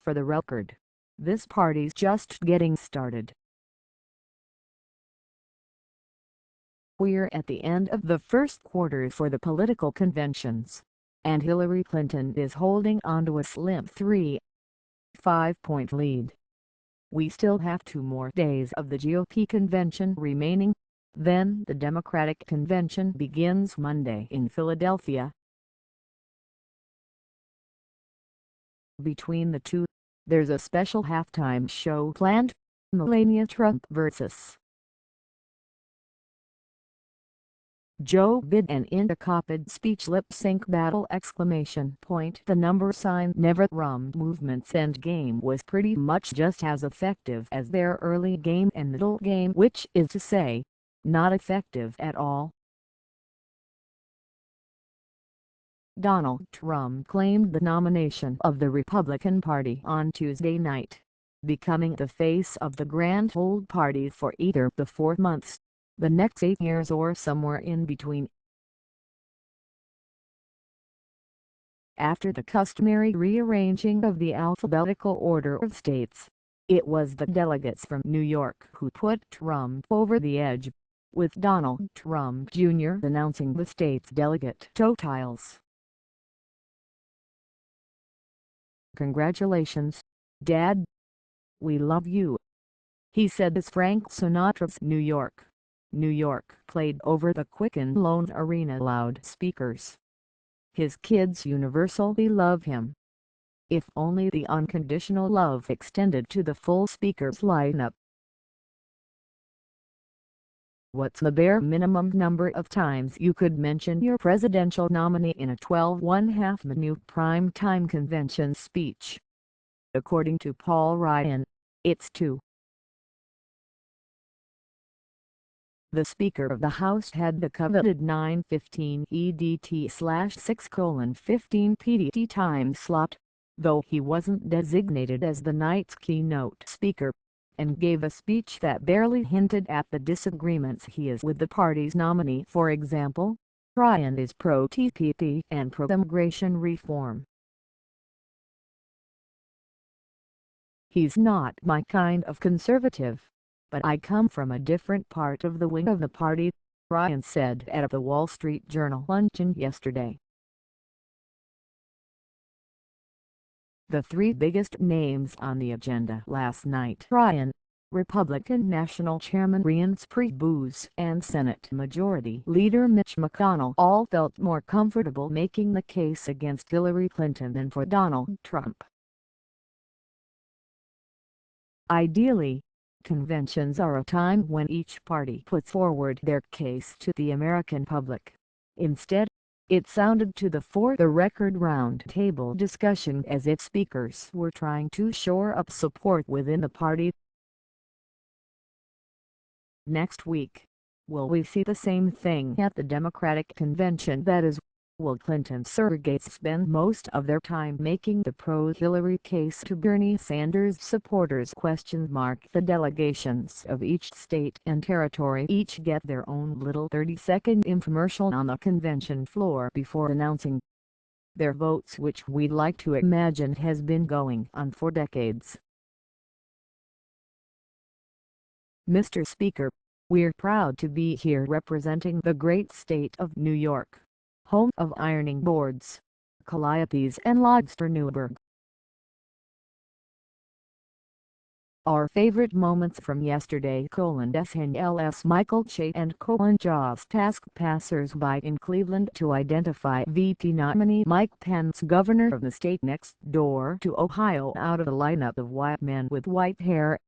For the record, this party's just getting started. We're at the end of the first quarter for the political conventions, and Hillary Clinton is holding on to a slim 3.5-point lead. We still have 2 more days of the GOP convention remaining, then the Democratic convention begins Monday in Philadelphia. Between the two, there's a special halftime show planned, Melania Trump vs. Joe Biden in a copied speech lip-sync battle! The number sign never rummed movement's endgame was pretty much just as effective as their early game and middle game, which is to say, not effective at all. Donald Trump claimed the nomination of the Republican Party on Tuesday night, becoming the face of the grand old party for either the 4 months, the next 8 years, or somewhere in between. After the customary rearranging of the alphabetical order of states, it was the delegates from New York who put Trump over the edge, with Donald Trump Jr. announcing the state's delegate totals. "Congratulations, Dad. We love you," he said as Frank Sinatra's New York, New York played over the Quicken Loans Arena loudspeakers. His kids universally love him. If only the unconditional love extended to the full speakers lineup. What's the bare minimum number of times you could mention your presidential nominee in a 12.5-minute prime-time convention speech? According to Paul Ryan, it's 2. The Speaker of the House had the coveted 9:15 EDT/6:15 PDT time slot, though he wasn't designated as the night's keynote speaker, and gave a speech that barely hinted at the disagreements he has with the party's nominee. For example, Ryan is pro-TPP and pro-immigration reform. "He's not my kind of conservative, but I come from a different part of the wing of the party," Ryan said at the Wall Street Journal luncheon yesterday. The 3 biggest names on the agenda last night: Ryan, Republican National Chairman Reince, Priebus, and Senate Majority Leader Mitch McConnell, all felt more comfortable making the case against Hillary Clinton than for Donald Trump. Ideally, conventions are a time when each party puts forward their case to the American public. Instead, it sounded to the for-the-record round-table discussion as if speakers were trying to shore up support within the party. Next week, will we see the same thing at the Democratic convention? That is, will Clinton surrogates spend most of their time making the pro-Hillary case to Bernie Sanders supporters? The delegations of each state and territory each get their own little 30-second infomercial on the convention floor before announcing their votes, which we'd like to imagine has been going on for decades. "Mr. Speaker, we're proud to be here representing the great state of New York, home of ironing boards, calliopes and Lobster Newburg. Our favorite moments from yesterday: SNL's Michael Che and Colin Jost asked passersby in Cleveland to identify VP nominee Mike Pence, governor of the state next door to Ohio, out of a lineup of white men with white hair.